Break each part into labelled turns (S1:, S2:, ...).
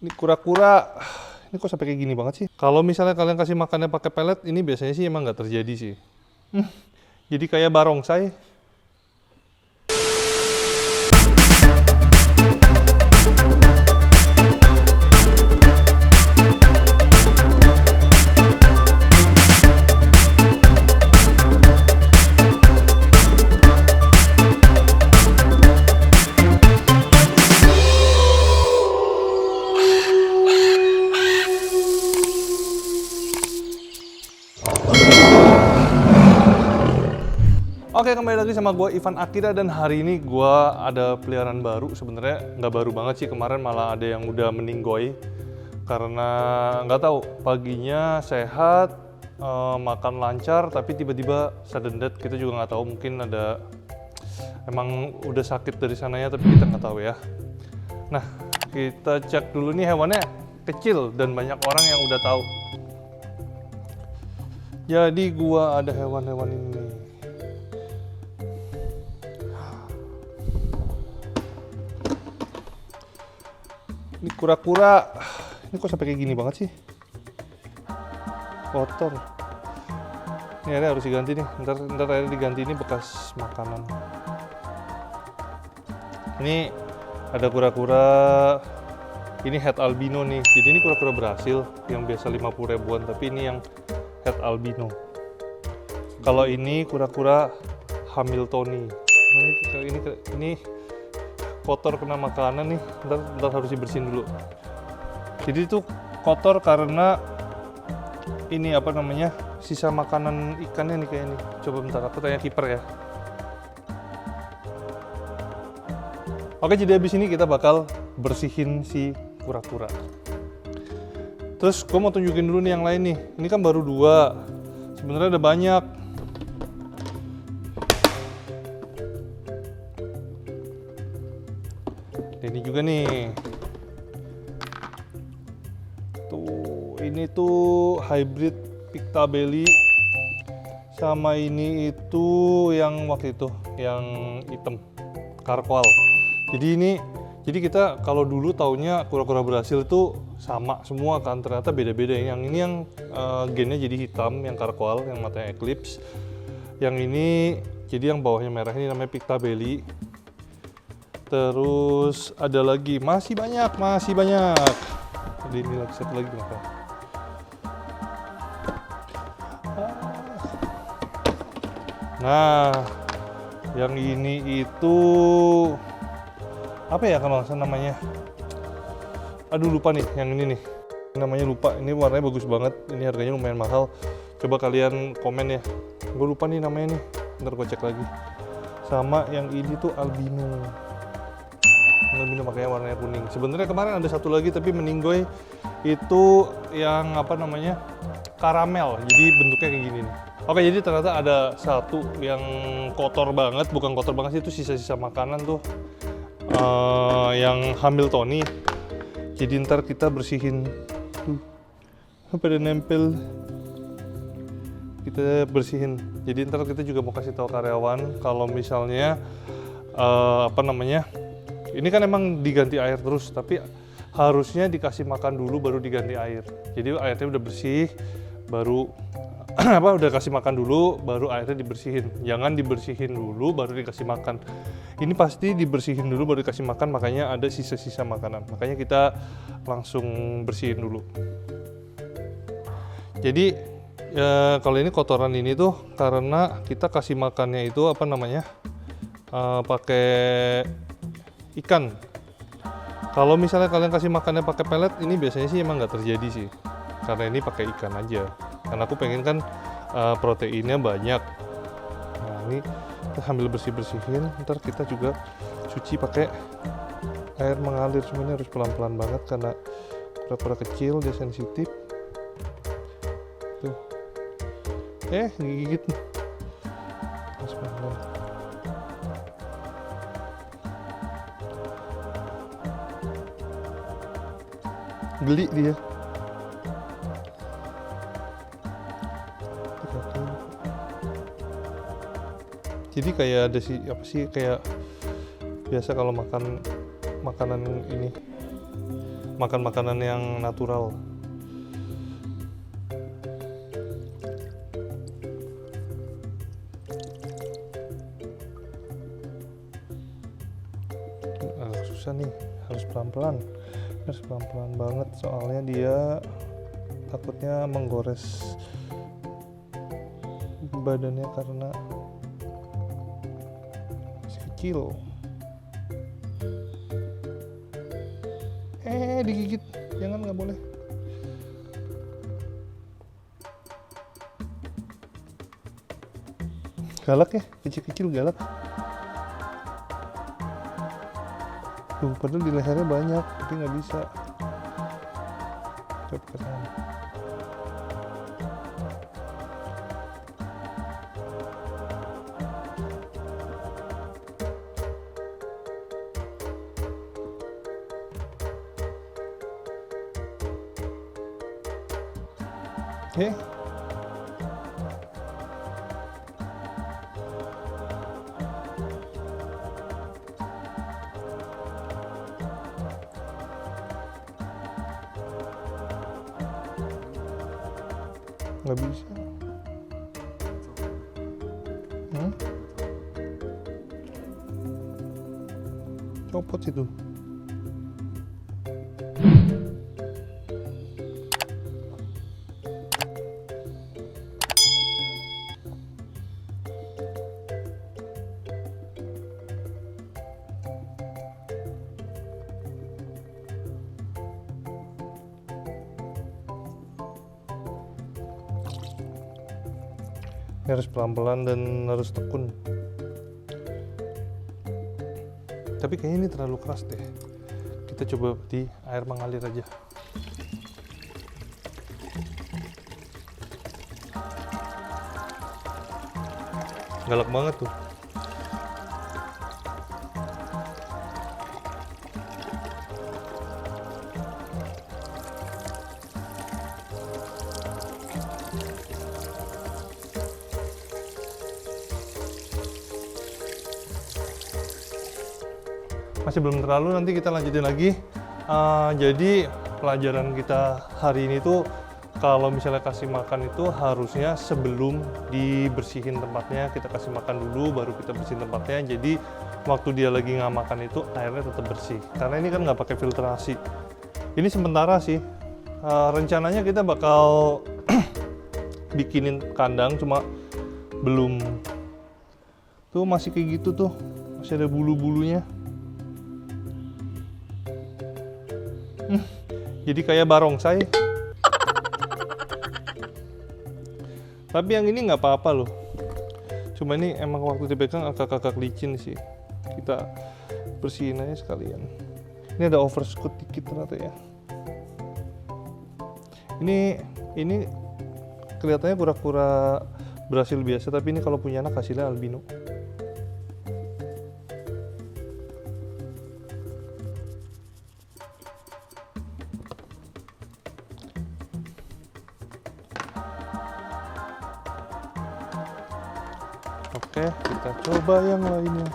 S1: Ini kura-kura, ini kok sampai kayak gini banget sih? Kalau misalnya kalian kasih makannya pakai pelet, ini biasanya sih emang nggak terjadi sih. Jadi kayak barongsai. Oke, kembali lagi sama gue Ivan Akira, dan hari ini gue ada peliharaan baru. Sebenarnya nggak baru banget sih, kemarin malah ada yang udah meninggoy karena nggak tahu, paginya sehat, makan lancar, tapi tiba-tiba sudden death. Kita juga nggak tahu, mungkin ada emang udah sakit dari sananya, tapi kita nggak tahu ya. Nah, kita cek dulu nih, hewannya kecil dan banyak orang yang udah tahu. Jadi gue ada hewan-hewan ini. Ini kura-kura, ini kok sampai kayak gini banget sih? Kotor. Ini airnya harus diganti nih, ntar airnya diganti, ini bekas makanan. Ini ada kura-kura, ini het albino nih. Jadi ini kura-kura Brasil yang biasa 50 ribuan, tapi ini yang het albino. Kalau ini kura-kura Hamiltoni. Cuma ini kotor kena makanan nih, bentar harus dibersihin dulu. Jadi itu kotor karena ini apa namanya, sisa makanan ikannya nih kayak ini. Coba bentar, aku tanya kiper ya. Oke, jadi habis ini kita bakal bersihin si kura-kura. Terus gue mau tunjukin dulu nih yang lain nih. Ini kan baru 2, sebenarnya ada banyak. Ini juga nih. Tuh, ini tuh hybrid Pictabelly sama ini itu yang waktu itu yang hitam, Karkwal. Jadi kita kalau dulu taunya kura-kura Brasil itu sama semua kan, ternyata beda-beda. Yang ini yang gennya jadi hitam, yang Karkwal, yang matanya eclipse. Yang ini jadi yang bawahnya merah, ini namanya Pictabelly. Terus ada lagi, masih banyak. Ini lagi satu lagi kenapa? Nah, yang ini itu apa ya kalau namanya? Aduh, lupa nih, yang ini nih. Namanya lupa. Ini warnanya bagus banget. Ini harganya lumayan mahal. Coba kalian komen ya. Gue lupa nih namanya nih. Ntar gue cek lagi. Sama yang ini tuh albino. Albino makanya warnanya kuning. Sebenarnya kemarin ada satu lagi tapi meninggoy, itu yang apa namanya, karamel. Jadi bentuknya kayak gini nih. Oke, jadi ternyata ada satu yang kotor banget, bukan kotor banget sih, itu sisa-sisa makanan tuh, yang Hamiltoni. Jadi ntar kita bersihin tuh, pada nempel, kita bersihin. Jadi ntar kita juga mau kasih tahu karyawan kalau misalnya apa namanya, ini kan emang diganti air terus, tapi harusnya dikasih makan dulu baru diganti air. Jadi airnya udah bersih, baru udah kasih makan dulu, baru airnya dibersihin. Jangan dibersihin dulu baru dikasih makan. Ini pasti dibersihin dulu baru dikasih makan, makanya ada sisa-sisa makanan. Makanya kita langsung bersihin dulu. Jadi kalau ini kotoran ini tuh karena kita kasih makannya itu apa namanya, pakai ikan. Kalau misalnya kalian kasih makannya pakai pelet, ini biasanya sih emang nggak terjadi sih, karena ini pakai ikan aja. Karena aku pengen kan proteinnya banyak. Nah, ini kita sambil bersihin, ntar kita juga cuci pakai air mengalir. Semuanya harus pelan-pelan banget karena kura-kura kecil, dia sensitif. Tuh, gigit. Terus pelan-pelan. Geli dia. Jadi kayak ada kayak biasa kalau makan makanan ini. makan makanan yang natural. Agak susah nih, harus pelan-pelan banget soalnya dia takutnya menggores badannya karena masih kecil. Digigit, jangan, nggak boleh. Galak ya, kecil-kecil galak. Tuh, padahal di lehernya banyak, tapi nggak bisa. Coba ke sana. Oke. Nggak bisa. Copot itu. Ini harus pelan-pelan dan harus tekun. Tapi kayaknya ini terlalu keras deh. Kita coba di air mengalir aja. Galak banget tuh. Masih belum terlalu, nanti kita lanjutin lagi. Jadi pelajaran kita hari ini tuh kalau misalnya kasih makan itu harusnya sebelum dibersihin tempatnya, kita kasih makan dulu baru kita bersihin tempatnya. Jadi waktu dia lagi nggak makan itu airnya tetap bersih, karena ini kan nggak pakai filtrasi. Ini sementara sih, rencananya kita bakal bikinin kandang, cuma belum. Tuh masih kayak gitu tuh, masih ada bulu-bulunya. Jadi kayak barongsai. Tapi yang ini nggak apa-apa loh. Cuma ini emang waktu dipegang agak-agak licin sih. Kita bersihin aja sekalian. Ini ada overscoot dikit ternyata ya. Ini kelihatannya kura-kura Brasil biasa, tapi ini kalau punya anak hasilnya albino. Oke, kita coba yang lainnya.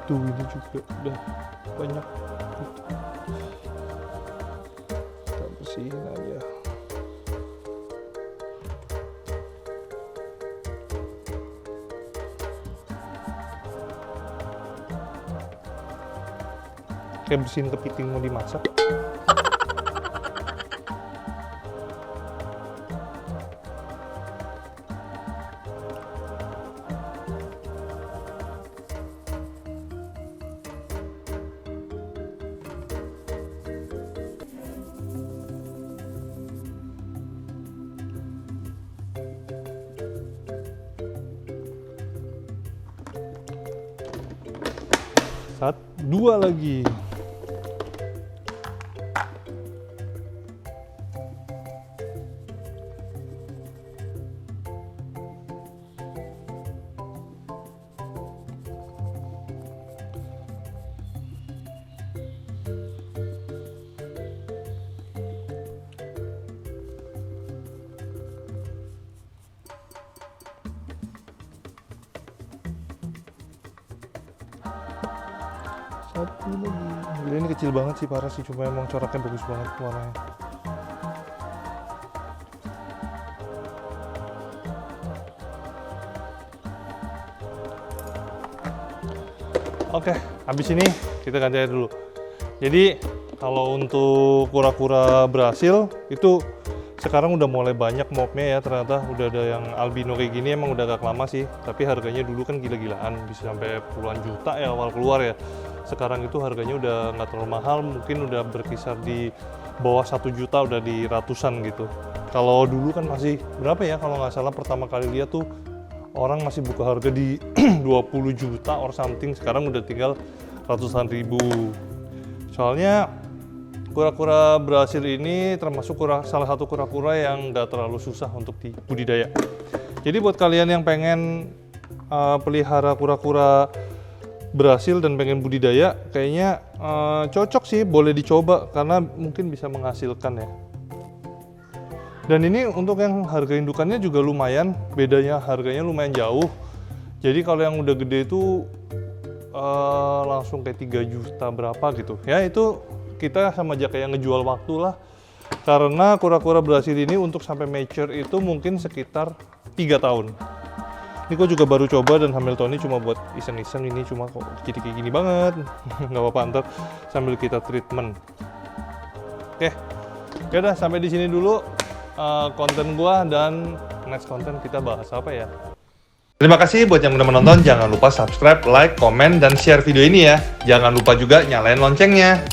S1: Tuh, ini juga udah banyak. Kita bersihin aja. Kayak bersihin kepiting mau dimasak. Dua lagi. Satu lagi. Gila, ini kecil banget sih, parah sih, cuma emang coraknya bagus banget warnanya. Oke, habis ini kita ganti air dulu. Jadi kalau untuk kura-kura Brasil itu sekarang udah mulai banyak mobnya ya, ternyata udah ada yang albino kayak gini, emang udah agak lama sih. Tapi harganya dulu kan gila-gilaan, bisa sampai puluhan juta ya awal keluar ya. Sekarang itu harganya udah nggak terlalu mahal, mungkin udah berkisar di bawah 1 juta, udah di ratusan gitu. Kalau dulu kan masih berapa ya, kalau nggak salah pertama kali lihat tuh orang masih buka harga di 20 juta or something, sekarang udah tinggal ratusan ribu. Soalnya kura-kura Brasil ini termasuk salah satu kura-kura yang nggak terlalu susah untuk dibudidaya. Jadi buat kalian yang pengen pelihara kura-kura Brasil dan pengen budidaya, kayaknya cocok sih, boleh dicoba karena mungkin bisa menghasilkan ya. Dan ini untuk yang harga indukannya juga lumayan, bedanya harganya lumayan jauh. Jadi kalau yang udah gede itu langsung kayak 3 juta berapa gitu. Ya itu kita sama aja kayak ngejual waktu lah. Karena kura-kura Brasil ini untuk sampai mature itu mungkin sekitar 3 tahun. Ini gue juga baru coba dan Hamilton ini cuma buat iseng-iseng, ini cuma kok jadi kayak gini banget. Nggak apa-apa, ntar sambil kita treatment. Oke, ya udah sampai di sini dulu konten gua, dan next konten kita bahas apa ya. Terima kasih buat yang udah menonton, jangan lupa subscribe, like, komen, dan share video ini ya. Jangan lupa juga nyalain loncengnya.